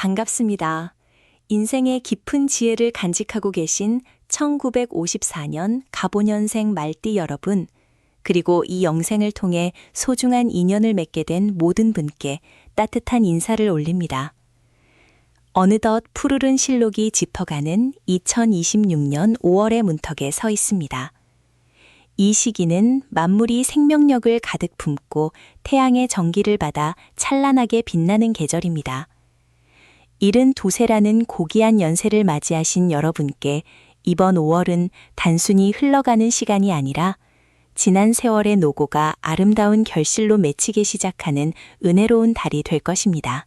반갑습니다. 인생의 깊은 지혜를 간직하고 계신 1954년 갑오년생 말띠 여러분, 그리고 이 영생을 통해 소중한 인연을 맺게 된 모든 분께 따뜻한 인사를 올립니다. 어느덧 푸르른 실록이 짚어가는 2026년 5월의 문턱에 서 있습니다. 이 시기는 만물이 생명력을 가득 품고 태양의 전기를 받아 찬란하게 빛나는 계절입니다. 72세라는 고귀한 연세를 맞이하신 여러분께 이번 5월은 단순히 흘러가는 시간이 아니라 지난 세월의 노고가 아름다운 결실로 맺히기 시작하는 은혜로운 달이 될 것입니다.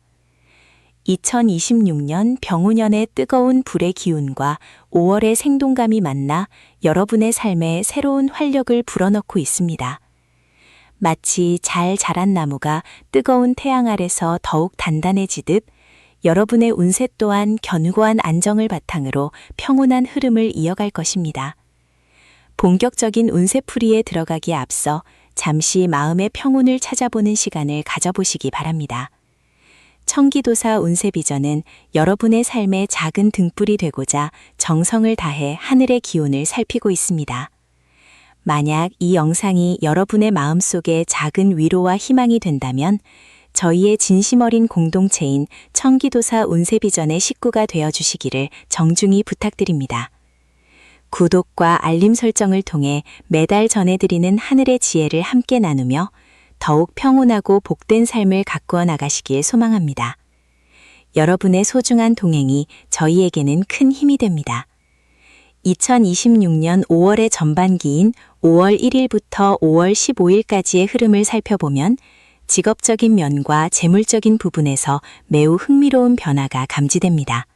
2026년 병우년의 뜨거운 불의 기운과 5월의 생동감이 만나 여러분의 삶에 새로운 활력을 불어넣고 있습니다. 마치 잘 자란 나무가 뜨거운 태양 아래서 더욱 단단해지듯 여러분의 운세 또한 견고한 안정을 바탕으로 평온한 흐름을 이어갈 것입니다. 본격적인 운세풀이에 들어가기에 앞서 잠시 마음의 평온을 찾아보는 시간을 가져보시기 바랍니다. 청기도사 운세비전은 여러분의 삶의 작은 등불이 되고자 정성을 다해 하늘의 기운을 살피고 있습니다. 만약 이 영상이 여러분의 마음속에 작은 위로와 희망이 된다면 저희의 진심 어린 공동체인 청기도사 운세비전의 식구가 되어주시기를 정중히 부탁드립니다. 구독과 알림 설정을 통해 매달 전해드리는 하늘의 지혜를 함께 나누며 더욱 평온하고 복된 삶을 가꾸어 나가시길 소망합니다. 여러분의 소중한 동행이 저희에게는 큰 힘이 됩니다. 2026년 5월의 전반기인 5월 1일부터 5월 15일까지의 흐름을 살펴보면 직업적인 면과 재물적인 부분에서 매우 흥미로운 변화가 감지됩니다.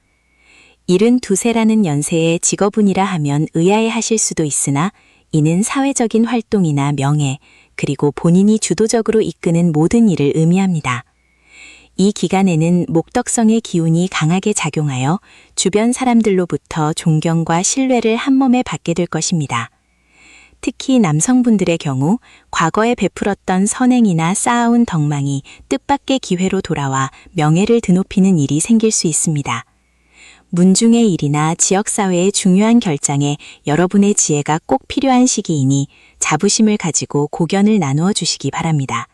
72세라는 연세의 직업운이라 하면 의아해하실 수도 있으나 이는 사회적인 활동이나 명예, 그리고 본인이 주도적으로 이끄는 모든 일을 의미합니다. 이 기간에는 목덕성의 기운이 강하게 작용하여 주변 사람들로부터 존경과 신뢰를 한몸에 받게 될 것입니다. 특히 남성분들의 경우 과거에 베풀었던 선행이나 쌓아온 덕망이 뜻밖의 기회로 돌아와 명예를 드높이는 일이 생길 수 있습니다. 문중의 일이나 지역사회의 중요한 결정에 여러분의 지혜가 꼭 필요한 시기이니 자부심을 가지고 고견을 나누어 주시기 바랍니다.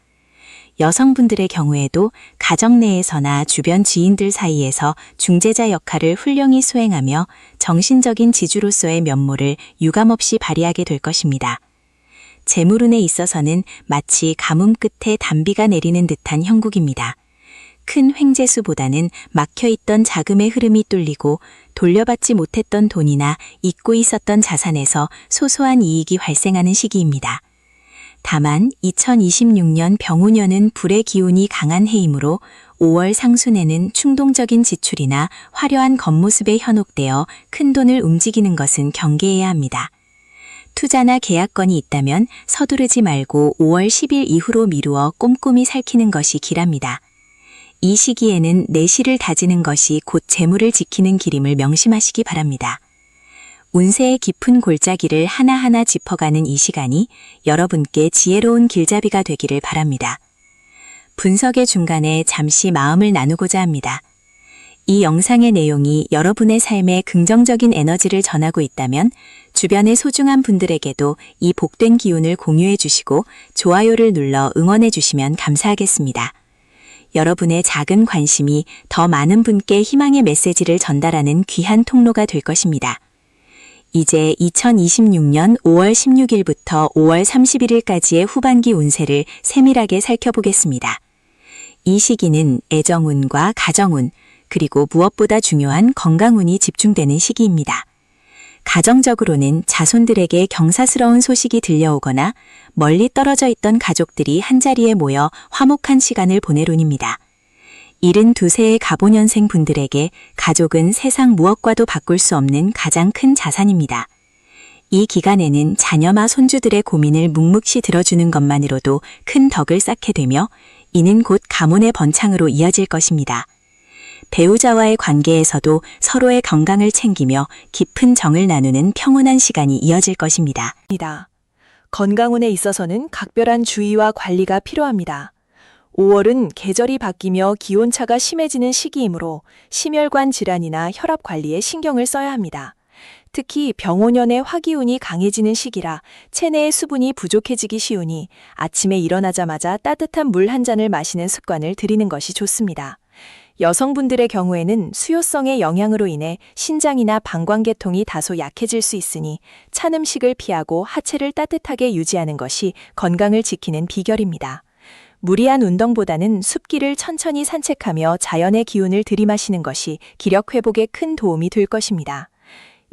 여성분들의 경우에도 가정 내에서나 주변 지인들 사이에서 중재자 역할을 훌륭히 수행하며 정신적인 지주로서의 면모를 유감없이 발휘하게 될 것입니다. 재물운에 있어서는 마치 가뭄 끝에 단비가 내리는 듯한 형국입니다. 큰 횡재수보다는 막혀있던 자금의 흐름이 뚫리고 돌려받지 못했던 돈이나 잊고 있었던 자산에서 소소한 이익이 발생하는 시기입니다. 다만 2026년 병우년은 불의 기운이 강한 해이므로 5월 상순에는 충동적인 지출이나 화려한 겉모습에 현혹되어 큰 돈을 움직이는 것은 경계해야 합니다. 투자나 계약건이 있다면 서두르지 말고 5월 10일 이후로 미루어 꼼꼼히 살피는 것이 길합니다. 이 시기에는 내실을 다지는 것이 곧 재물을 지키는 길임을 명심하시기 바랍니다. 운세의 깊은 골짜기를 하나하나 짚어가는 이 시간이 여러분께 지혜로운 길잡이가 되기를 바랍니다. 분석의 중간에 잠시 마음을 나누고자 합니다. 이 영상의 내용이 여러분의 삶에 긍정적인 에너지를 전하고 있다면 주변의 소중한 분들에게도 이 복된 기운을 공유해 주시고 좋아요를 눌러 응원해 주시면 감사하겠습니다. 여러분의 작은 관심이 더 많은 분께 희망의 메시지를 전달하는 귀한 통로가 될 것입니다. 이제 2026년 5월 16일부터 5월 31일까지의 후반기 운세를 세밀하게 살펴보겠습니다. 이 시기는 애정운과 가정운, 그리고 무엇보다 중요한 건강운이 집중되는 시기입니다. 가정적으로는 자손들에게 경사스러운 소식이 들려오거나 멀리 떨어져 있던 가족들이 한자리에 모여 화목한 시간을 보낼 운입니다. 72세의 갑오년생 분들에게 가족은 세상 무엇과도 바꿀 수 없는 가장 큰 자산입니다. 이 기간에는 자녀와 손주들의 고민을 묵묵히 들어주는 것만으로도 큰 덕을 쌓게 되며 이는 곧 가문의 번창으로 이어질 것입니다. 배우자와의 관계에서도 서로의 건강을 챙기며 깊은 정을 나누는 평온한 시간이 이어질 것입니다. 건강운에 있어서는 각별한 주의와 관리가 필요합니다. 5월은 계절이 바뀌며 기온차가 심해지는 시기이므로 심혈관 질환이나 혈압 관리에 신경을 써야 합니다. 특히 병오년의 화기운이 강해지는 시기라 체내의 수분이 부족해지기 쉬우니 아침에 일어나자마자 따뜻한 물 한 잔을 마시는 습관을 들이는 것이 좋습니다. 여성분들의 경우에는 수요성의 영향으로 인해 신장이나 방광계통이 다소 약해질 수 있으니 찬 음식을 피하고 하체를 따뜻하게 유지하는 것이 건강을 지키는 비결입니다. 무리한 운동보다는 숲길을 천천히 산책하며 자연의 기운을 들이마시는 것이 기력 회복에 큰 도움이 될 것입니다.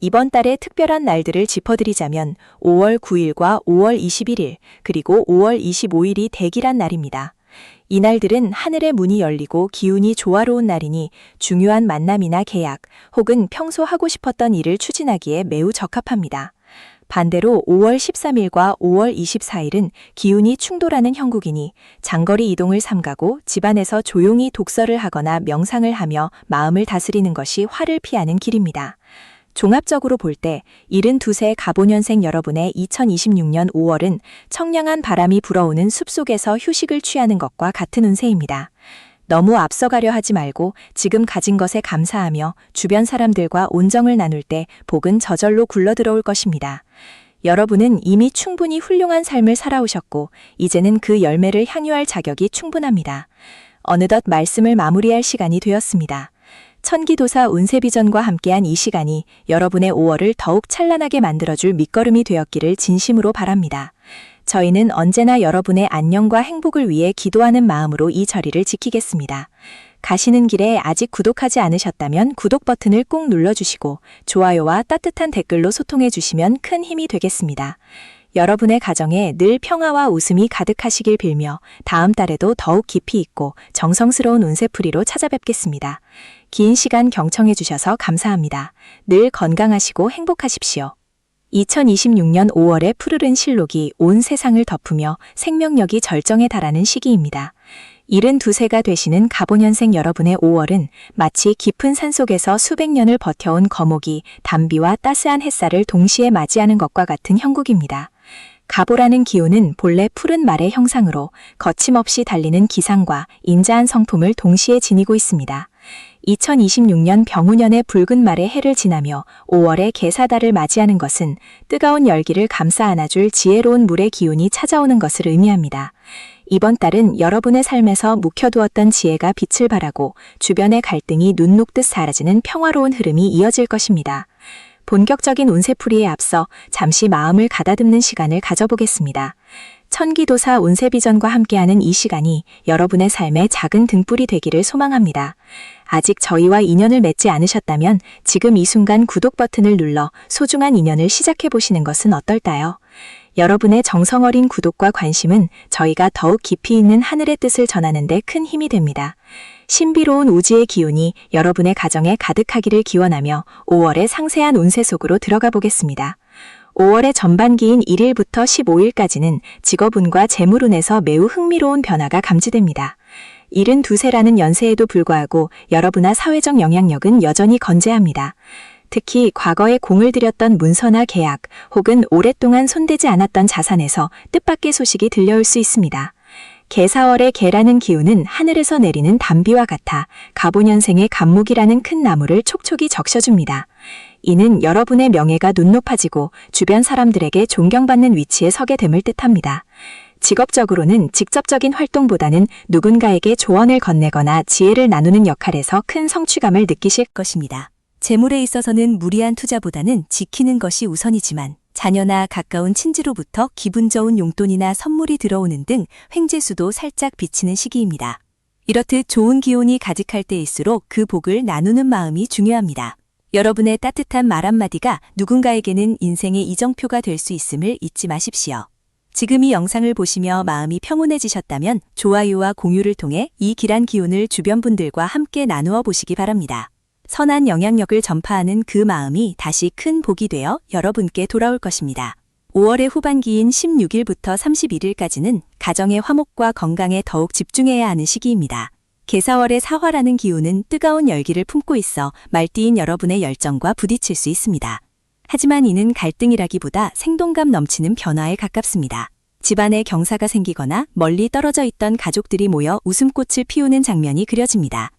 이번 달의 특별한 날들을 짚어드리자면 5월 9일과 5월 21일, 그리고 5월 25일이 대길한 날입니다. 이 날들은 하늘의 문이 열리고 기운이 조화로운 날이니 중요한 만남이나 계약 혹은 평소 하고 싶었던 일을 추진하기에 매우 적합합니다. 반대로 5월 13일과 5월 24일은 기운이 충돌하는 형국이니 장거리 이동을 삼가고 집안에서 조용히 독서를 하거나 명상을 하며 마음을 다스리는 것이 화를 피하는 길입니다. 종합적으로 볼 때 72세 갑오년생 여러분의 2026년 5월은 청량한 바람이 불어오는 숲속에서 휴식을 취하는 것과 같은 운세입니다. 너무 앞서가려 하지 말고 지금 가진 것에 감사하며 주변 사람들과 온정을 나눌 때 복은 저절로 굴러들어올 것입니다. 여러분은 이미 충분히 훌륭한 삶을 살아오셨고 이제는 그 열매를 향유할 자격이 충분합니다. 어느덧 말씀을 마무리할 시간이 되었습니다. 천기도사 운세비전과 함께한 이 시간이 여러분의 5월을 더욱 찬란하게 만들어줄 밑거름이 되었기를 진심으로 바랍니다. 저희는 언제나 여러분의 안녕과 행복을 위해 기도하는 마음으로 이 자리를 지키겠습니다. 가시는 길에 아직 구독하지 않으셨다면 구독 버튼을 꼭 눌러주시고 좋아요와 따뜻한 댓글로 소통해 주시면 큰 힘이 되겠습니다. 여러분의 가정에 늘 평화와 웃음이 가득하시길 빌며 다음 달에도 더욱 깊이 있고 정성스러운 운세풀이로 찾아뵙겠습니다. 긴 시간 경청해 주셔서 감사합니다. 늘 건강하시고 행복하십시오. 2026년 5월의 푸르른 실록이 온 세상을 덮으며 생명력이 절정에 달하는 시기입니다. 72세가 되시는 갑오년생 여러분의 5월은 마치 깊은 산속에서 수백 년을 버텨온 거목이 단비와 따스한 햇살을 동시에 맞이하는 것과 같은 형국입니다. 갑오라는 기운은 본래 푸른 말의 형상으로 거침없이 달리는 기상과 인자한 성품을 동시에 지니고 있습니다. 2026년 병우년의 붉은 말의 해를 지나며 5월의 개사달을 맞이하는 것은 뜨거운 열기를 감싸 안아줄 지혜로운 물의 기운이 찾아오는 것을 의미합니다. 이번 달은 여러분의 삶에서 묵혀두었던 지혜가 빛을 발하고 주변의 갈등이 눈 녹듯 사라지는 평화로운 흐름이 이어질 것입니다. 본격적인 운세풀이에 앞서 잠시 마음을 가다듬는 시간을 가져보겠습니다. 천기도사 운세비전과 함께하는 이 시간이 여러분의 삶에 작은 등불이 되기를 소망합니다. 아직 저희와 인연을 맺지 않으셨다면 지금 이 순간 구독 버튼을 눌러 소중한 인연을 시작해보시는 것은 어떨까요? 여러분의 정성 어린 구독과 관심은 저희가 더욱 깊이 있는 하늘의 뜻을 전하는 데 큰 힘이 됩니다. 신비로운 우주의 기운이 여러분의 가정에 가득하기를 기원하며 5월의 상세한 운세 속으로 들어가 보겠습니다. 5월의 전반기인 1일부터 15일까지는 직업운과 재물운에서 매우 흥미로운 변화가 감지됩니다. 72세라는 연세에도 불구하고 여러분의 사회적 영향력은 여전히 건재합니다. 특히 과거에 공을 들였던 문서나 계약 혹은 오랫동안 손대지 않았던 자산에서 뜻밖의 소식이 들려올 수 있습니다. 개사월의 개라는 기운은 하늘에서 내리는 단비와 같아 갑오년생의 갑목이라는 큰 나무를 촉촉이 적셔줍니다. 이는 여러분의 명예가 눈높아지고 주변 사람들에게 존경받는 위치에 서게 됨을 뜻합니다. 직업적으로는 직접적인 활동보다는 누군가에게 조언을 건네거나 지혜를 나누는 역할에서 큰 성취감을 느끼실 것입니다. 재물에 있어서는 무리한 투자보다는 지키는 것이 우선이지만 자녀나 가까운 친지로부터 기분 좋은 용돈이나 선물이 들어오는 등 횡재수도 살짝 비치는 시기입니다. 이렇듯 좋은 기운이 가득할 때일수록 그 복을 나누는 마음이 중요합니다. 여러분의 따뜻한 말 한마디가 누군가에게는 인생의 이정표가 될 수 있음을 잊지 마십시오. 지금 이 영상을 보시며 마음이 평온해지셨다면 좋아요와 공유를 통해 이 길한 기운을 주변 분들과 함께 나누어 보시기 바랍니다. 선한 영향력을 전파하는 그 마음이 다시 큰 복이 되어 여러분께 돌아올 것입니다. 5월의 후반기인 16일부터 31일까지는 가정의 화목과 건강에 더욱 집중해야 하는 시기입니다. 개사월의 사화라는 기운은 뜨거운 열기를 품고 있어 말띠인 여러분의 열정과 부딪힐 수 있습니다. 하지만 이는 갈등이라기보다 생동감 넘치는 변화에 가깝습니다. 집안에 경사가 생기거나 멀리 떨어져 있던 가족들이 모여 웃음꽃을 피우는 장면이 그려집니다.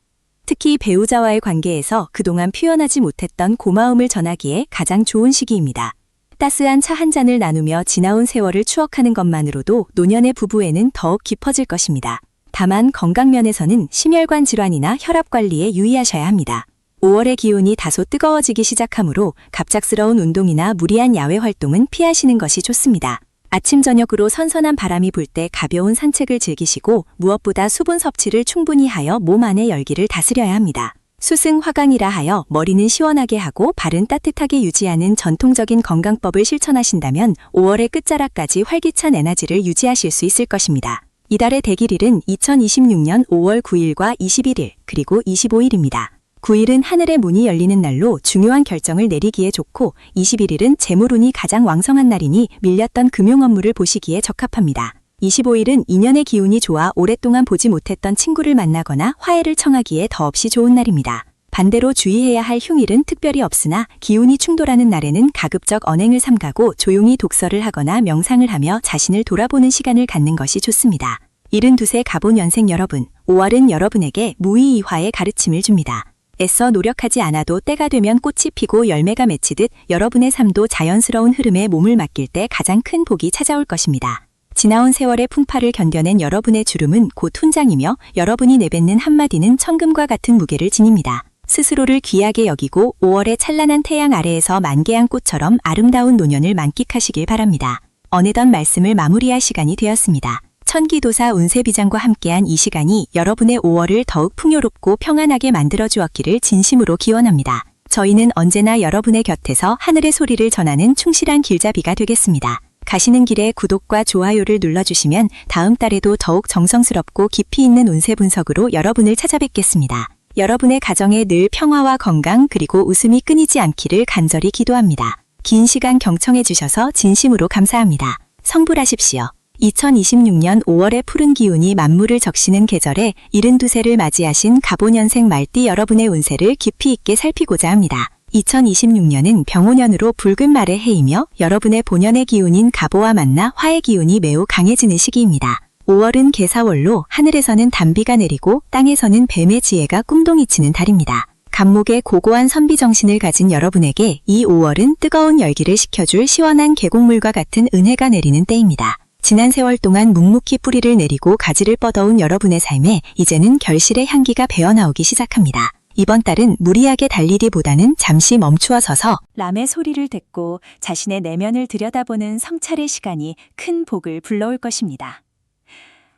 특히 배우자와의 관계에서 그동안 표현하지 못했던 고마움을 전하기에 가장 좋은 시기입니다. 따스한 차 한 잔을 나누며 지나온 세월을 추억하는 것만으로도 노년의 부부애는 더욱 깊어질 것입니다. 다만 건강면에서는 심혈관 질환이나 혈압 관리에 유의하셔야 합니다. 5월의 기온이 다소 뜨거워지기 시작하므로 갑작스러운 운동이나 무리한 야외 활동은 피하시는 것이 좋습니다. 아침 저녁으로 선선한 바람이 불 때 가벼운 산책을 즐기시고 무엇보다 수분 섭취를 충분히 하여 몸 안의 열기를 다스려야 합니다. 수승화강이라 하여 머리는 시원하게 하고 발은 따뜻하게 유지하는 전통적인 건강법을 실천하신다면 5월의 끝자락까지 활기찬 에너지를 유지하실 수 있을 것입니다. 이달의 대길일은 2026년 5월 9일과 21일 그리고 25일입니다. 9일은 하늘의 문이 열리는 날로 중요한 결정을 내리기에 좋고 21일은 재물운이 가장 왕성한 날이니 밀렸던 금융 업무를 보시기에 적합합니다. 25일은 인연의 기운이 좋아 오랫동안 보지 못했던 친구를 만나거나 화해를 청하기에 더없이 좋은 날입니다. 반대로 주의해야 할 흉일은 특별히 없으나 기운이 충돌하는 날에는 가급적 언행을 삼가고 조용히 독서를 하거나 명상을 하며 자신을 돌아보는 시간을 갖는 것이 좋습니다. 72세 갑오년생 여러분, 5월은 여러분에게 무의이화의 가르침을 줍니다. 애써 노력하지 않아도 때가 되면 꽃이 피고 열매가 맺히듯 여러분의 삶도 자연스러운 흐름에 몸을 맡길 때 가장 큰 복이 찾아올 것입니다. 지나온 세월의 풍파를 견뎌낸 여러분의 주름은 곧 훈장이며 여러분이 내뱉는 한마디는 천금과 같은 무게를 지닙니다. 스스로를 귀하게 여기고 5월의 찬란한 태양 아래에서 만개한 꽃처럼 아름다운 노년을 만끽하시길 바랍니다. 어느덧 말씀을 마무리할 시간이 되었습니다. 천기도사 운세비장과 함께한 이 시간이 여러분의 5월을 더욱 풍요롭고 평안하게 만들어 주었기를 진심으로 기원합니다. 저희는 언제나 여러분의 곁에서 하늘의 소리를 전하는 충실한 길잡이가 되겠습니다. 가시는 길에 구독과 좋아요를 눌러주시면 다음 달에도 더욱 정성스럽고 깊이 있는 운세 분석으로 여러분을 찾아뵙겠습니다. 여러분의 가정에 늘 평화와 건강 그리고 웃음이 끊이지 않기를 간절히 기도합니다. 긴 시간 경청해 주셔서 진심으로 감사합니다. 성불하십시오. 2026년 5월의 푸른 기운이 만물을 적시는 계절에 72세를 맞이하신 갑오년생 말띠 여러분의 운세를 깊이 있게 살피고자 합니다. 2026년은 병오년으로 붉은 말의 해이며 여러분의 본연의 기운인 갑오와 만나 화의 기운이 매우 강해지는 시기입니다. 5월은 개사월로 하늘에서는 단비가 내리고 땅에서는 뱀의 지혜가 꿈동이치는 달입니다. 갑목의 고고한 선비정신을 가진 여러분에게 이 5월은 뜨거운 열기를 식혀줄 시원한 계곡물과 같은 은혜가 내리는 때입니다. 지난 세월 동안 묵묵히 뿌리를 내리고 가지를 뻗어온 여러분의 삶에 이제는 결실의 향기가 배어나오기 시작합니다. 이번 달은 무리하게 달리기보다는 잠시 멈추어 서서 람의 소리를 듣고 자신의 내면을 들여다보는 성찰의 시간이 큰 복을 불러올 것입니다.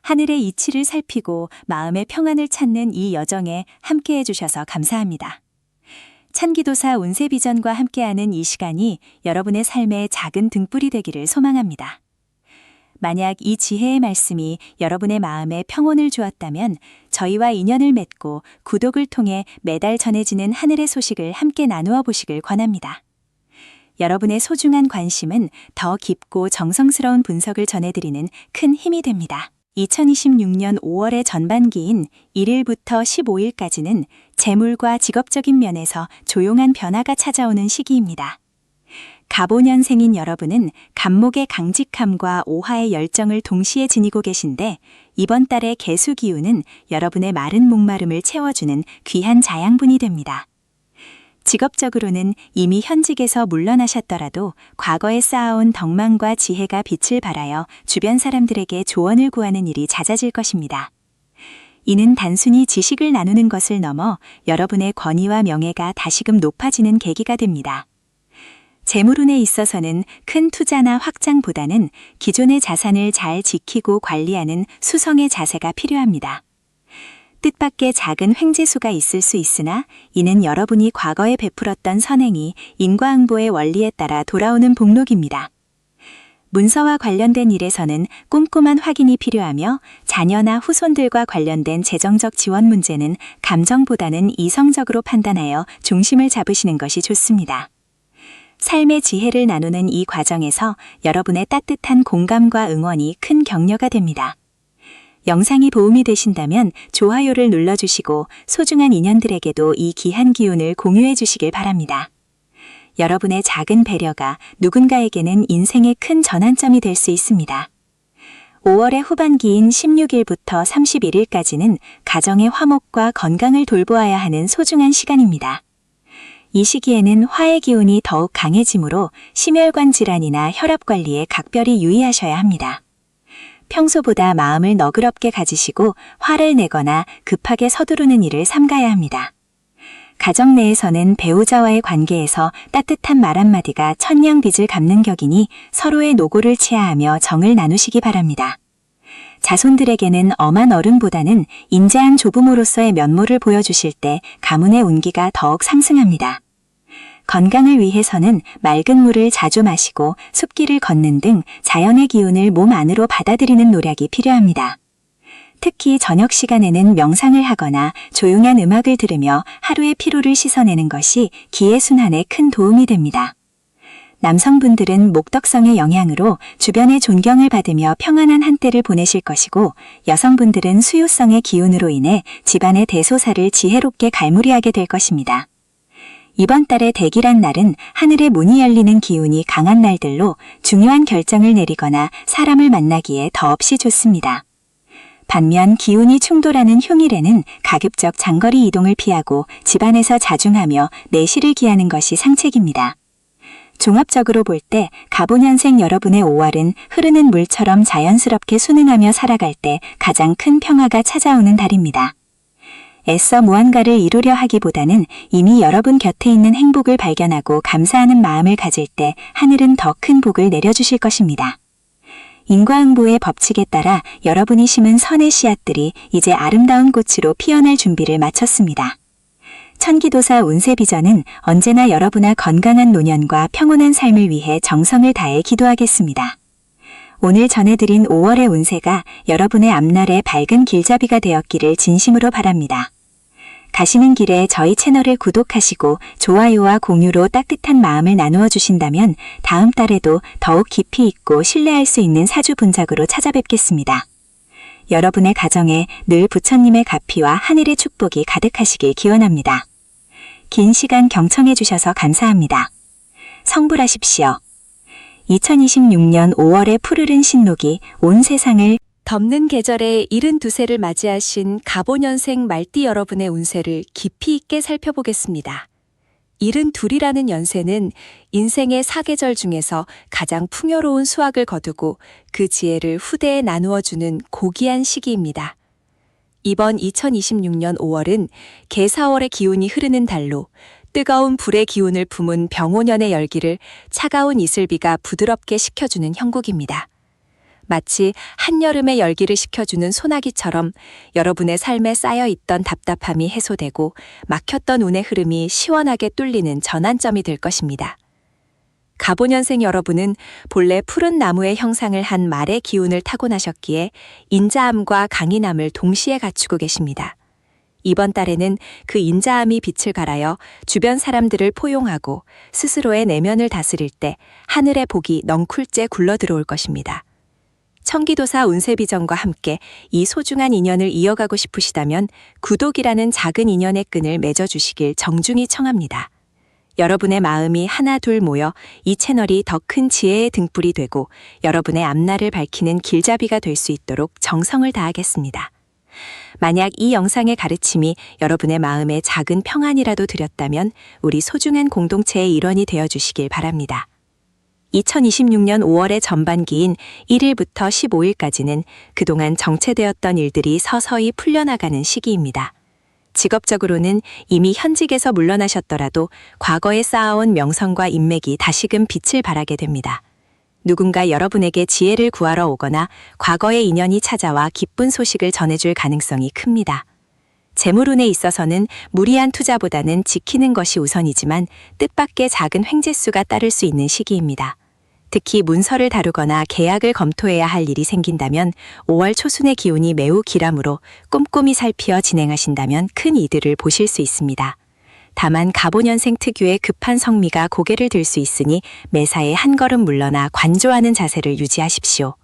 하늘의 이치를 살피고 마음의 평안을 찾는 이 여정에 함께해 주셔서 감사합니다. 찬기도사 운세비전과 함께하는 이 시간이 여러분의 삶의 작은 등불이 되기를 소망합니다. 만약 이 지혜의 말씀이 여러분의 마음에 평온을 주었다면 저희와 인연을 맺고 구독을 통해 매달 전해지는 하늘의 소식을 함께 나누어 보시길 권합니다. 여러분의 소중한 관심은 더 깊고 정성스러운 분석을 전해드리는 큰 힘이 됩니다. 2026년 5월의 전반기인 1일부터 15일까지는 재물과 직업적인 면에서 조용한 변화가 찾아오는 시기입니다. 갑오년생인 여러분은 갑목의 강직함과 오화의 열정을 동시에 지니고 계신데 이번 달의 개수 기운은 여러분의 마른 목마름을 채워주는 귀한 자양분이 됩니다. 직업적으로는 이미 현직에서 물러나셨더라도 과거에 쌓아온 덕망과 지혜가 빛을 발하여 주변 사람들에게 조언을 구하는 일이 잦아질 것입니다. 이는 단순히 지식을 나누는 것을 넘어 여러분의 권위와 명예가 다시금 높아지는 계기가 됩니다. 재물운에 있어서는 큰 투자나 확장보다는 기존의 자산을 잘 지키고 관리하는 수성의 자세가 필요합니다. 뜻밖의 작은 횡재수가 있을 수 있으나 이는 여러분이 과거에 베풀었던 선행이 인과응보의 원리에 따라 돌아오는 복록입니다. 문서와 관련된 일에서는 꼼꼼한 확인이 필요하며 자녀나 후손들과 관련된 재정적 지원 문제는 감정보다는 이성적으로 판단하여 중심을 잡으시는 것이 좋습니다. 삶의 지혜를 나누는 이 과정에서 여러분의 따뜻한 공감과 응원이 큰 격려가 됩니다. 영상이 도움이 되신다면 좋아요를 눌러주시고 소중한 인연들에게도 이 귀한 기운을 공유해 주시길 바랍니다. 여러분의 작은 배려가 누군가에게는 인생의 큰 전환점이 될 수 있습니다. 5월의 후반기인 16일부터 31일까지는 가정의 화목과 건강을 돌보아야 하는 소중한 시간입니다. 이 시기에는 화의 기운이 더욱 강해지므로 심혈관 질환이나 혈압 관리에 각별히 유의하셔야 합니다. 평소보다 마음을 너그럽게 가지시고 화를 내거나 급하게 서두르는 일을 삼가야 합니다. 가정 내에서는 배우자와의 관계에서 따뜻한 말 한마디가 천냥빚을 갚는 격이니 서로의 노고를 치하하며 정을 나누시기 바랍니다. 자손들에게는 엄한 어른보다는 인자한 조부모로서의 면모를 보여주실 때 가문의 운기가 더욱 상승합니다. 건강을 위해서는 맑은 물을 자주 마시고 숲길을 걷는 등 자연의 기운을 몸 안으로 받아들이는 노력이 필요합니다. 특히 저녁 시간에는 명상을 하거나 조용한 음악을 들으며 하루의 피로를 씻어내는 것이 기의 순환에 큰 도움이 됩니다. 남성분들은 목덕성의 영향으로 주변의 존경을 받으며 평안한 한때를 보내실 것이고, 여성분들은 수요성의 기운으로 인해 집안의 대소사를 지혜롭게 갈무리하게 될 것입니다. 이번 달의 대기란 날은 하늘의 문이 열리는 기운이 강한 날들로 중요한 결정을 내리거나 사람을 만나기에 더없이 좋습니다. 반면 기운이 충돌하는 흉일에는 가급적 장거리 이동을 피하고 집안에서 자중하며 내실을 기하는 것이 상책입니다. 종합적으로 볼 때 갑오년생 여러분의 5월은 흐르는 물처럼 자연스럽게 순응하며 살아갈 때 가장 큰 평화가 찾아오는 달입니다. 애써 무언가를 이루려 하기보다는 이미 여러분 곁에 있는 행복을 발견하고 감사하는 마음을 가질 때 하늘은 더 큰 복을 내려주실 것입니다. 인과응보의 법칙에 따라 여러분이 심은 선의 씨앗들이 이제 아름다운 꽃으로 피어날 준비를 마쳤습니다. 천기도사 운세비전은 언제나 여러분의 건강한 노년과 평온한 삶을 위해 정성을 다해 기도하겠습니다. 오늘 전해드린 5월의 운세가 여러분의 앞날의 밝은 길잡이가 되었기를 진심으로 바랍니다. 가시는 길에 저희 채널을 구독하시고 좋아요와 공유로 따뜻한 마음을 나누어 주신다면 다음 달에도 더욱 깊이 있고 신뢰할 수 있는 사주 분석으로 찾아뵙겠습니다. 여러분의 가정에 늘 부처님의 가피와 하늘의 축복이 가득하시길 기원합니다. 긴 시간 경청해 주셔서 감사합니다. 성불하십시오. 2026년 5월의 푸르른 신록이 온 세상을 덮는 계절에 72세를 맞이하신 갑오년생 말띠 여러분의 운세를 깊이 있게 살펴보겠습니다. 72이라는 연세는 인생의 사계절 중에서 가장 풍요로운 수확을 거두고 그 지혜를 후대에 나누어주는 고귀한 시기입니다. 이번 2026년 5월은 개사월의 기운이 흐르는 달로 뜨거운 불의 기운을 품은 병오년의 열기를 차가운 이슬비가 부드럽게 식혀주는 형국입니다. 마치 한여름의 열기를 식혀주는 소나기처럼 여러분의 삶에 쌓여있던 답답함이 해소되고 막혔던 운의 흐름이 시원하게 뚫리는 전환점이 될 것입니다. 갑오년생 여러분은 본래 푸른 나무의 형상을 한 말의 기운을 타고나셨기에 인자함과 강인함을 동시에 갖추고 계십니다. 이번 달에는 그 인자함이 빛을 발하여 주변 사람들을 포용하고 스스로의 내면을 다스릴 때 하늘의 복이 넝쿨째 굴러들어올 것입니다. 천기도사 운세비전과 함께 이 소중한 인연을 이어가고 싶으시다면 구독이라는 작은 인연의 끈을 맺어주시길 정중히 청합니다. 여러분의 마음이 하나 둘 모여 이 채널이 더 큰 지혜의 등불이 되고 여러분의 앞날을 밝히는 길잡이가 될 수 있도록 정성을 다하겠습니다. 만약 이 영상의 가르침이 여러분의 마음에 작은 평안이라도 드렸다면 우리 소중한 공동체의 일원이 되어주시길 바랍니다. 2026년 5월의 전반기인 1일부터 15일까지는 그동안 정체되었던 일들이 서서히 풀려나가는 시기입니다. 직업적으로는 이미 현직에서 물러나셨더라도 과거에 쌓아온 명성과 인맥이 다시금 빛을 발하게 됩니다. 누군가 여러분에게 지혜를 구하러 오거나 과거의 인연이 찾아와 기쁜 소식을 전해줄 가능성이 큽니다. 재물운에 있어서는 무리한 투자보다는 지키는 것이 우선이지만 뜻밖의 작은 횡재수가 따를 수 있는 시기입니다. 특히 문서를 다루거나 계약을 검토해야 할 일이 생긴다면 5월 초순의 기운이 매우 길하므로 꼼꼼히 살피어 진행하신다면 큰 이득을 보실 수 있습니다. 다만 갑오년생 특유의 급한 성미가 고개를 들 수 있으니 매사에 한 걸음 물러나 관조하는 자세를 유지하십시오.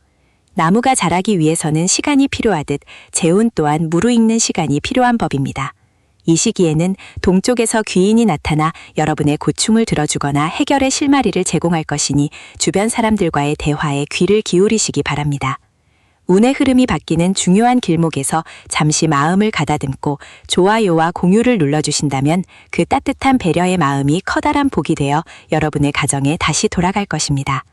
나무가 자라기 위해서는 시간이 필요하듯 재운 또한 무르익는 시간이 필요한 법입니다. 이 시기에는 동쪽에서 귀인이 나타나 여러분의 고충을 들어주거나 해결의 실마리를 제공할 것이니 주변 사람들과의 대화에 귀를 기울이시기 바랍니다. 운의 흐름이 바뀌는 중요한 길목에서 잠시 마음을 가다듬고 좋아요와 공유를 눌러주신다면 그 따뜻한 배려의 마음이 커다란 복이 되어 여러분의 가정에 다시 돌아갈 것입니다.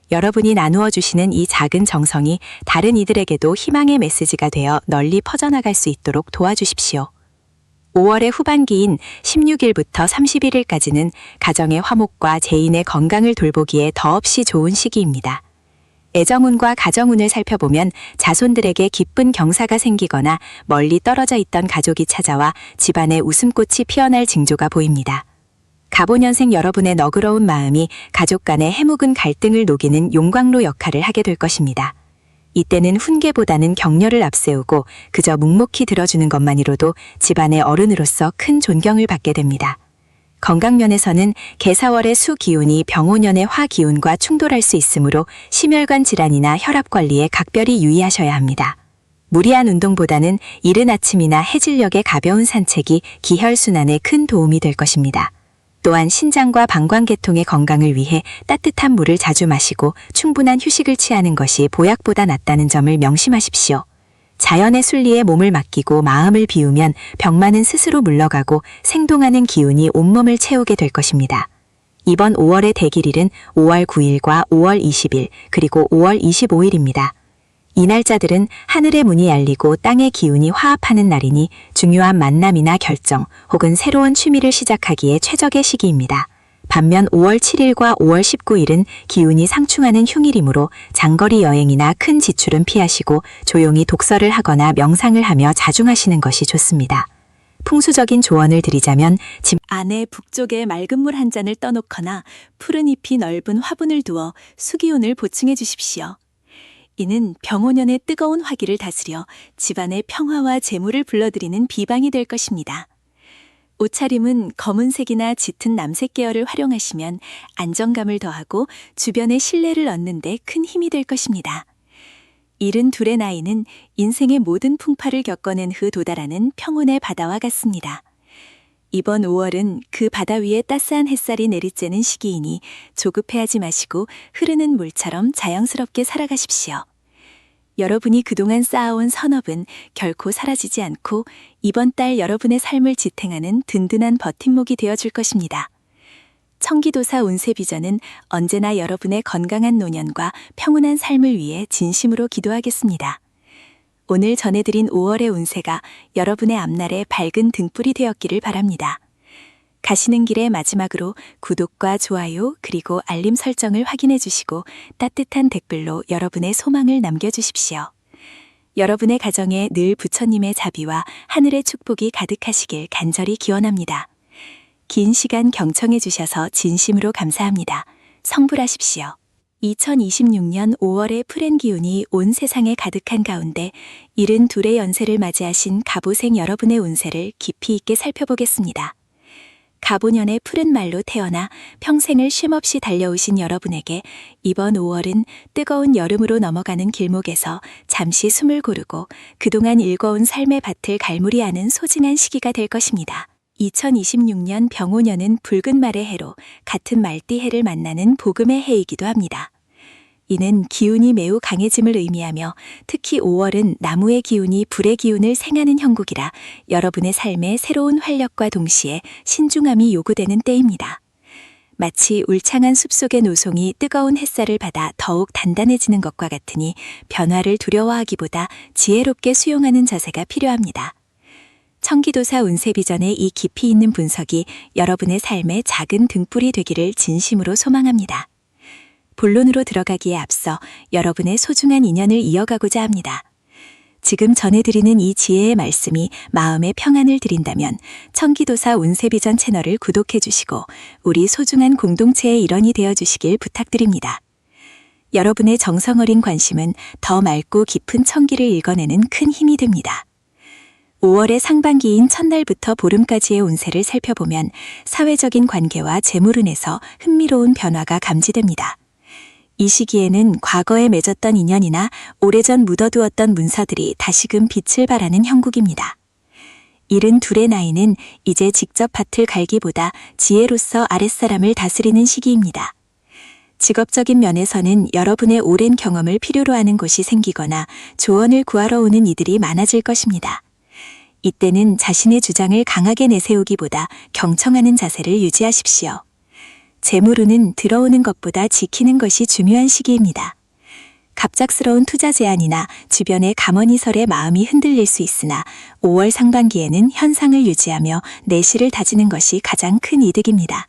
여러분이 나누어 주시는 이 작은 정성이 다른 이들에게도 희망의 메시지가 되어 널리 퍼져나갈 수 있도록 도와주십시오. 5월의 후반기인 16일부터 31일까지는 가정의 화목과 재인의 건강을 돌보기에 더없이 좋은 시기입니다. 애정운과 가정운을 살펴보면 자손들에게 기쁜 경사가 생기거나 멀리 떨어져 있던 가족이 찾아와 집안에 웃음꽃이 피어날 징조가 보입니다. 갑오년생 여러분의 너그러운 마음이 가족 간의 해묵은 갈등을 녹이는 용광로 역할을 하게 될 것입니다. 이때는 훈계보다는 격려를 앞세우고 그저 묵묵히 들어주는 것만으로도 집안의 어른으로서 큰 존경을 받게 됩니다. 건강면에서는 개사월의 수 기운이 병오년의 화 기운과 충돌할 수 있으므로 심혈관 질환이나 혈압 관리에 각별히 유의하셔야 합니다. 무리한 운동보다는 이른 아침이나 해질녘의 가벼운 산책이 기혈순환에 큰 도움이 될 것입니다. 또한 신장과 방광계통의 건강을 위해 따뜻한 물을 자주 마시고 충분한 휴식을 취하는 것이 보약보다 낫다는 점을 명심하십시오. 자연의 순리에 몸을 맡기고 마음을 비우면 병만은 스스로 물러가고 생동하는 기운이 온몸을 채우게 될 것입니다. 이번 5월의 대길일은 5월 9일과 5월 20일 그리고 5월 25일입니다. 이 날짜들은 하늘의 문이 열리고 땅의 기운이 화합하는 날이니 중요한 만남이나 결정 혹은 새로운 취미를 시작하기에 최적의 시기입니다. 반면 5월 7일과 5월 19일은 기운이 상충하는 흉일이므로 장거리 여행이나 큰 지출은 피하시고 조용히 독서를 하거나 명상을 하며 자중하시는 것이 좋습니다. 풍수적인 조언을 드리자면 집 안에 북쪽에 맑은 물 한 잔을 떠놓거나 푸른 잎이 넓은 화분을 두어 수기운을 보충해 주십시오. 이는 병오년의 뜨거운 화기를 다스려 집안의 평화와 재물을 불러들이는 비방이 될 것입니다. 옷차림은 검은색이나 짙은 남색 계열을 활용하시면 안정감을 더하고 주변의 신뢰를 얻는 데 큰 힘이 될 것입니다. 72의 나이는 인생의 모든 풍파를 겪어낸 후 도달하는 평온의 바다와 같습니다. 이번 5월은 그 바다 위에 따스한 햇살이 내리쬐는 시기이니 조급해하지 마시고 흐르는 물처럼 자연스럽게 살아가십시오. 여러분이 그동안 쌓아온 선업은 결코 사라지지 않고 이번 달 여러분의 삶을 지탱하는 든든한 버팀목이 되어줄 것입니다. 청기도사 운세비전은 언제나 여러분의 건강한 노년과 평온한 삶을 위해 진심으로 기도하겠습니다. 오늘 전해드린 5월의 운세가 여러분의 앞날에 밝은 등불이 되었기를 바랍니다. 가시는 길에 마지막으로 구독과 좋아요 그리고 알림 설정을 확인해 주시고 따뜻한 댓글로 여러분의 소망을 남겨주십시오. 여러분의 가정에 늘 부처님의 자비와 하늘의 축복이 가득하시길 간절히 기원합니다. 긴 시간 경청해 주셔서 진심으로 감사합니다. 성불하십시오. 2026년 5월의 푸른 기운이 온 세상에 가득한 가운데 72의 연세를 맞이하신 갑오생 여러분의 운세를 깊이 있게 살펴보겠습니다. 갑오년의 푸른 말로 태어나 평생을 쉼없이 달려오신 여러분에게 이번 5월은 뜨거운 여름으로 넘어가는 길목에서 잠시 숨을 고르고 그동안 일궈온 삶의 밭을 갈무리하는 소중한 시기가 될 것입니다. 2026년 병오년은 붉은 말의 해로 같은 말띠해를 만나는 복음의 해이기도 합니다. 이는 기운이 매우 강해짐을 의미하며 특히 5월은 나무의 기운이 불의 기운을 생하는 형국이라 여러분의 삶에 새로운 활력과 동시에 신중함이 요구되는 때입니다. 마치 울창한 숲속의 노송이 뜨거운 햇살을 받아 더욱 단단해지는 것과 같으니 변화를 두려워하기보다 지혜롭게 수용하는 자세가 필요합니다. 청기도사 운세비전의 이 깊이 있는 분석이 여러분의 삶에 작은 등불이 되기를 진심으로 소망합니다. 본론으로 들어가기에 앞서 여러분의 소중한 인연을 이어가고자 합니다. 지금 전해드리는 이 지혜의 말씀이 마음의 평안을 드린다면 청기도사 운세비전 채널을 구독해 주시고 우리 소중한 공동체의 일원이 되어 주시길 부탁드립니다. 여러분의 정성 어린 관심은 더 맑고 깊은 청기를 읽어내는 큰 힘이 됩니다. 5월의 상반기인 첫날부터 보름까지의 운세를 살펴보면 사회적인 관계와 재물운에서 흥미로운 변화가 감지됩니다. 이 시기에는 과거에 맺었던 인연이나 오래전 묻어두었던 문서들이 다시금 빛을 발하는 형국입니다. 72의 나이는 이제 직접 밭을 갈기보다 지혜로서 아랫사람을 다스리는 시기입니다. 직업적인 면에서는 여러분의 오랜 경험을 필요로 하는 곳이 생기거나 조언을 구하러 오는 이들이 많아질 것입니다. 이때는 자신의 주장을 강하게 내세우기보다 경청하는 자세를 유지하십시오. 재물운은 들어오는 것보다 지키는 것이 중요한 시기입니다. 갑작스러운 투자 제안이나 주변의 감언이설에 마음이 흔들릴 수 있으나 5월 상반기에는 현상을 유지하며 내실을 다지는 것이 가장 큰 이득입니다.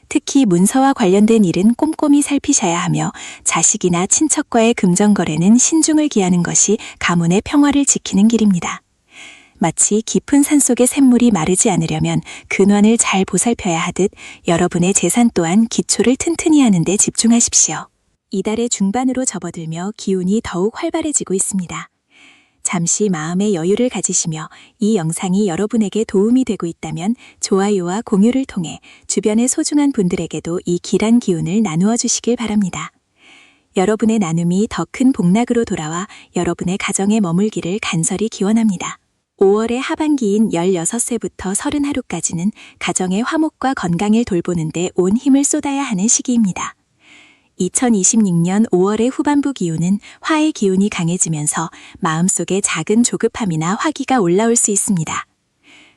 특히 문서와 관련된 일은 꼼꼼히 살피셔야 하며 자식이나 친척과의 금전거래는 신중을 기하는 것이 가문의 평화를 지키는 길입니다. 마치 깊은 산속의 샘물이 마르지 않으려면 근원을 잘 보살펴야 하듯 여러분의 재산 또한 기초를 튼튼히 하는 데 집중하십시오. 이달의 중반으로 접어들며 기운이 더욱 활발해지고 있습니다. 잠시 마음의 여유를 가지시며 이 영상이 여러분에게 도움이 되고 있다면 좋아요와 공유를 통해 주변의 소중한 분들에게도 이 길한 기운을 나누어 주시길 바랍니다. 여러분의 나눔이 더 큰 복락으로 돌아와 여러분의 가정에 머물기를 간절히 기원합니다. 5월의 하반기인 16세부터 30하루까지는 가정의 화목과 건강을 돌보는 데 온 힘을 쏟아야 하는 시기입니다. 2026년 5월의 후반부 기운은 화의 기운이 강해지면서 마음속에 작은 조급함이나 화기가 올라올 수 있습니다.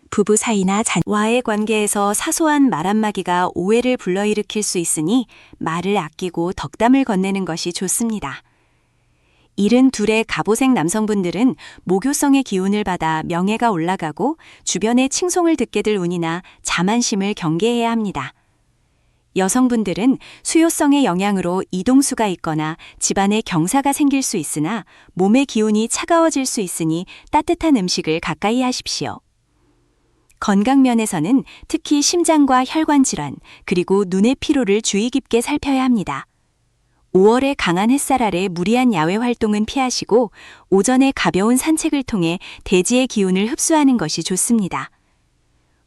부부 사이나 자녀와의 관계에서 사소한 말 한마디가 오해를 불러일으킬 수 있으니 말을 아끼고 덕담을 건네는 것이 좋습니다. 72의 갑오색 남성분들은 모교성의 기운을 받아 명예가 올라가고 주변의 칭송을 듣게 될 운이나 자만심을 경계해야 합니다. 여성분들은 수요성의 영향으로 이동수가 있거나 집안에 경사가 생길 수 있으나 몸의 기운이 차가워질 수 있으니 따뜻한 음식을 가까이 하십시오. 건강 면에서는 특히 심장과 혈관 질환, 그리고 눈의 피로를 주의 깊게 살펴야 합니다. 5월의 강한 햇살 아래 무리한 야외 활동은 피하시고 오전에 가벼운 산책을 통해 대지의 기운을 흡수하는 것이 좋습니다.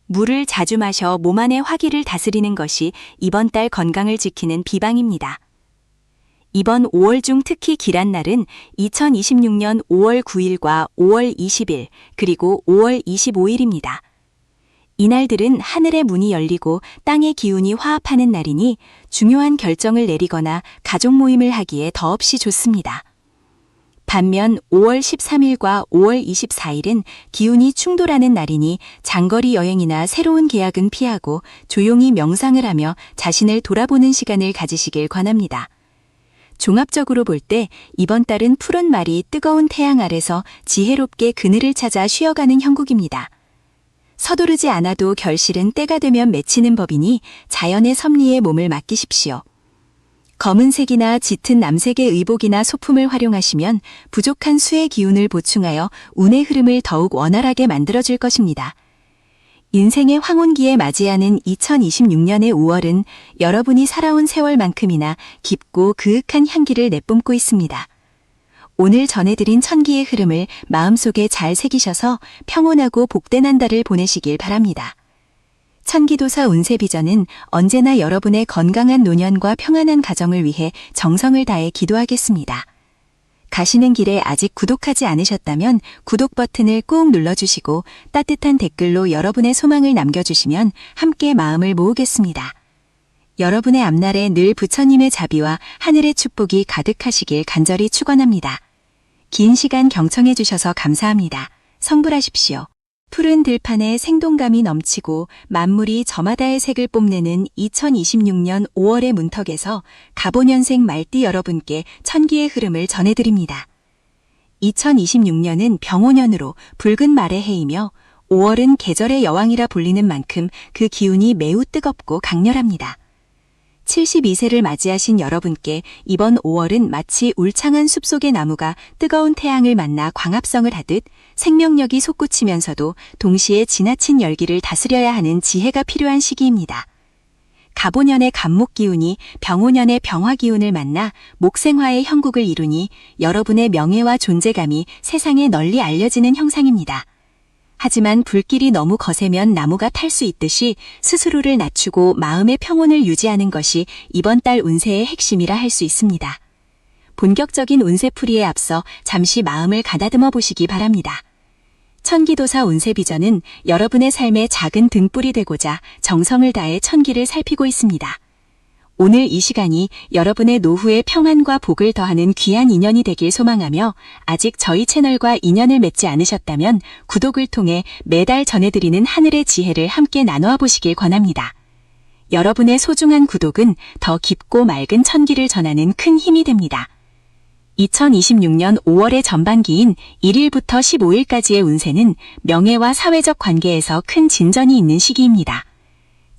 물을 자주 마셔 몸 안의 화기를 다스리는 것이 이번 달 건강을 지키는 비방입니다. 이번 5월 중 특히 길한 날은 2026년 5월 9일과 5월 20일 그리고 5월 25일입니다. 이날들은 하늘의 문이 열리고 땅의 기운이 화합하는 날이니 중요한 결정을 내리거나 가족 모임을 하기에 더없이 좋습니다. 반면 5월 13일과 5월 24일은 기운이 충돌하는 날이니 장거리 여행이나 새로운 계약은 피하고 조용히 명상을 하며 자신을 돌아보는 시간을 가지시길 권합니다. 종합적으로 볼 때 이번 달은 푸른 말이 뜨거운 태양 아래서 지혜롭게 그늘을 찾아 쉬어가는 형국입니다. 서두르지 않아도 결실은 때가 되면 맺히는 법이니 자연의 섭리에 몸을 맡기십시오. 검은색이나 짙은 남색의 의복이나 소품을 활용하시면 부족한 수의 기운을 보충하여 운의 흐름을 더욱 원활하게 만들어줄 것입니다. 인생의 황혼기에 맞이하는 2026년의 5월은 여러분이 살아온 세월만큼이나 깊고 그윽한 향기를 내뿜고 있습니다. 오늘 전해드린 천기의 흐름을 마음속에 잘 새기셔서 평온하고 복된 한 달을 보내시길 바랍니다. 천기도사 운세비전은 언제나 여러분의 건강한 노년과 평안한 가정을 위해 정성을 다해 기도하겠습니다. 가시는 길에 아직 구독하지 않으셨다면 구독 버튼을 꾹 눌러주시고 따뜻한 댓글로 여러분의 소망을 남겨주시면 함께 마음을 모으겠습니다. 여러분의 앞날에 늘 부처님의 자비와 하늘의 축복이 가득하시길 간절히 축원합니다. 긴 시간 경청해 주셔서 감사합니다. 성불하십시오. 푸른 들판에 생동감이 넘치고 만물이 저마다의 색을 뽐내는 2026년 5월의 문턱에서 갑오년생 말띠 여러분께 천기의 흐름을 전해드립니다. 2026년은 병오년으로 붉은 말의 해이며 5월은 계절의 여왕이라 불리는 만큼 그 기운이 매우 뜨겁고 강렬합니다. 72세를 맞이하신 여러분께 이번 5월은 마치 울창한 숲속의 나무가 뜨거운 태양을 만나 광합성을 하듯 생명력이 솟구치면서도 동시에 지나친 열기를 다스려야 하는 지혜가 필요한 시기입니다. 갑오년의 갑목 기운이 병오년의 병화 기운을 만나 목생화의 형국을 이루니 여러분의 명예와 존재감이 세상에 널리 알려지는 형상입니다. 하지만 불길이 너무 거세면 나무가 탈 수 있듯이 스스로를 낮추고 마음의 평온을 유지하는 것이 이번 달 운세의 핵심이라 할 수 있습니다. 본격적인 운세풀이에 앞서 잠시 마음을 가다듬어 보시기 바랍니다. 천기도사 운세비전은 여러분의 삶의 작은 등불이 되고자 정성을 다해 천기를 살피고 있습니다. 오늘 이 시간이 여러분의 노후의 평안과 복을 더하는 귀한 인연이 되길 소망하며 아직 저희 채널과 인연을 맺지 않으셨다면 구독을 통해 매달 전해드리는 하늘의 지혜를 함께 나누어 보시길 권합니다. 여러분의 소중한 구독은 더 깊고 맑은 천기를 전하는 큰 힘이 됩니다. 2026년 5월의 전반기인 1일부터 15일까지의 운세는 명예와 사회적 관계에서 큰 진전이 있는 시기입니다.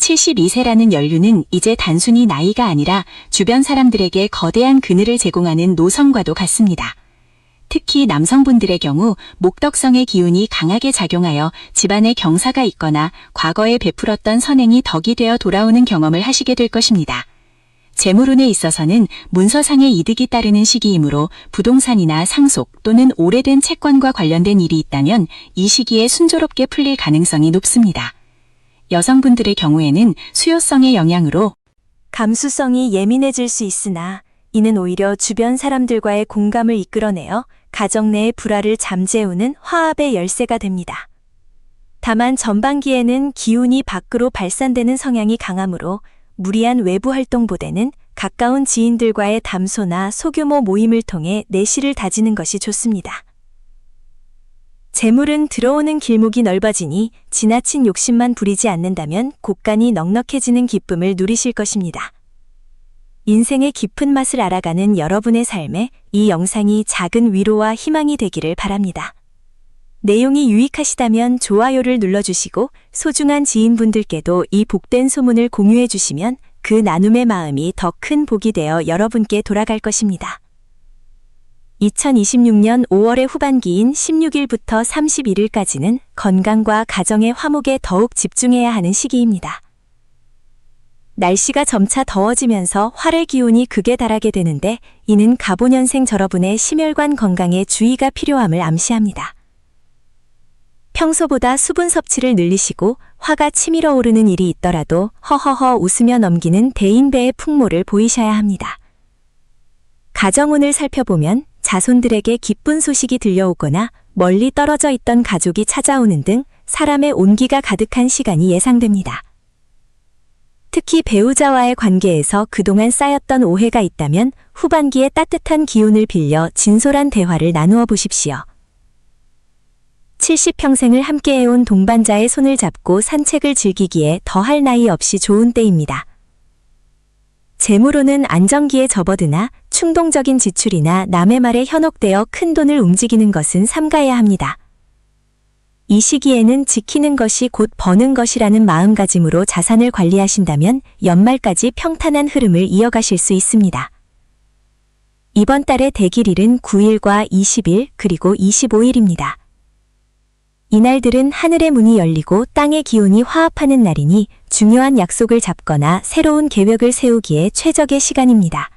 72세라는 연륜은 이제 단순히 나이가 아니라 주변 사람들에게 거대한 그늘을 제공하는 노선과도 같습니다. 특히 남성분들의 경우 목덕성의 기운이 강하게 작용하여 집안에 경사가 있거나 과거에 베풀었던 선행이 덕이 되어 돌아오는 경험을 하시게 될 것입니다. 재물운에 있어서는 문서상의 이득이 따르는 시기이므로 부동산이나 상속 또는 오래된 채권과 관련된 일이 있다면 이 시기에 순조롭게 풀릴 가능성이 높습니다. 여성분들의 경우에는 수요성의 영향으로 감수성이 예민해질 수 있으나 이는 오히려 주변 사람들과의 공감을 이끌어내어 가정 내의 불화를 잠재우는 화합의 열쇠가 됩니다. 다만 전반기에는 기운이 밖으로 발산되는 성향이 강하므로 무리한 외부 활동보다는 가까운 지인들과의 담소나 소규모 모임을 통해 내실을 다지는 것이 좋습니다. 재물은 들어오는 길목이 넓어지니 지나친 욕심만 부리지 않는다면 곳간이 넉넉해지는 기쁨을 누리실 것입니다. 인생의 깊은 맛을 알아가는 여러분의 삶에 이 영상이 작은 위로와 희망이 되기를 바랍니다. 내용이 유익하시다면 좋아요를 눌러주시고 소중한 지인분들께도 이 복된 소문을 공유해 주시면 그 나눔의 마음이 더 큰 복이 되어 여러분께 돌아갈 것입니다. 2026년 5월의 후반기인 16일부터 31일까지는 건강과 가정의 화목에 더욱 집중해야 하는 시기입니다. 날씨가 점차 더워지면서 활의 기운이 극에 달하게 되는데 이는 갑오년생 여러분의 심혈관 건강에 주의가 필요함을 암시합니다. 평소보다 수분 섭취를 늘리시고 화가 치밀어 오르는 일이 있더라도 허허허 웃으며 넘기는 대인배의 풍모를 보이셔야 합니다. 가정운을 살펴보면 자손들에게 기쁜 소식이 들려오거나 멀리 떨어져 있던 가족이 찾아오는 등 사람의 온기가 가득한 시간이 예상됩니다. 특히 배우자와의 관계에서 그동안 쌓였던 오해가 있다면 후반기에 따뜻한 기운을 빌려 진솔한 대화를 나누어 보십시오. 70평생을 함께해온 동반자의 손을 잡고 산책을 즐기기에 더할 나위 없이 좋은 때입니다. 재물운은 안정기에 접어드나 충동적인 지출이나 남의 말에 현혹되어 큰 돈을 움직이는 것은 삼가해야 합니다. 이 시기에는 지키는 것이 곧 버는 것이라는 마음가짐으로 자산을 관리하신다면 연말까지 평탄한 흐름을 이어가실 수 있습니다. 이번 달의 대길일은 9일과 20일 그리고 25일입니다. 이날들은 하늘의 문이 열리고 땅의 기운이 화합하는 날이니 중요한 약속을 잡거나 새로운 계획을 세우기에 최적의 시간입니다.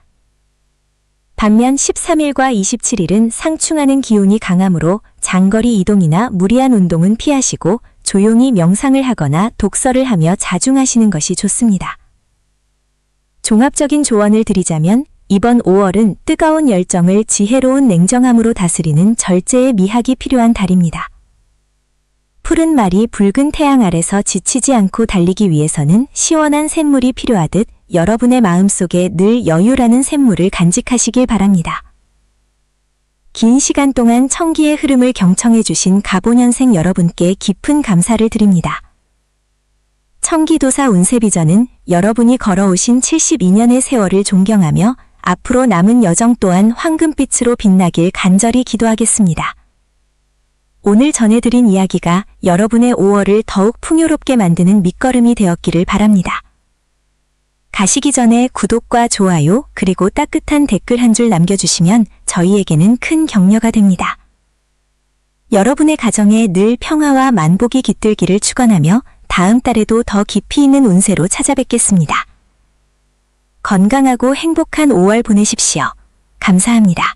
반면 13일과 27일은 상충하는 기운이 강하므로 장거리 이동이나 무리한 운동은 피하시고 조용히 명상을 하거나 독서를 하며 자중하시는 것이 좋습니다. 종합적인 조언을 드리자면 이번 5월은 뜨거운 열정을 지혜로운 냉정함으로 다스리는 절제의 미학이 필요한 달입니다. 푸른 말이 붉은 태양 아래서 지치지 않고 달리기 위해서는 시원한 샘물이 필요하듯 여러분의 마음속에 늘 여유라는 샘물을 간직하시길 바랍니다. 긴 시간 동안 천기의 흐름을 경청해 주신 갑오년생 여러분께 깊은 감사를 드립니다. 천기도사 운세비전은 여러분이 걸어오신 72년의 세월을 존경하며 앞으로 남은 여정 또한 황금빛으로 빛나길 간절히 기도하겠습니다. 오늘 전해드린 이야기가 여러분의 5월을 더욱 풍요롭게 만드는 밑거름이 되었기를 바랍니다. 가시기 전에 구독과 좋아요 그리고 따뜻한 댓글 한 줄 남겨주시면 저희에게는 큰 격려가 됩니다. 여러분의 가정에 늘 평화와 만복이 깃들기를 축원하며 다음 달에도 더 깊이 있는 운세로 찾아뵙겠습니다. 건강하고 행복한 5월 보내십시오. 감사합니다.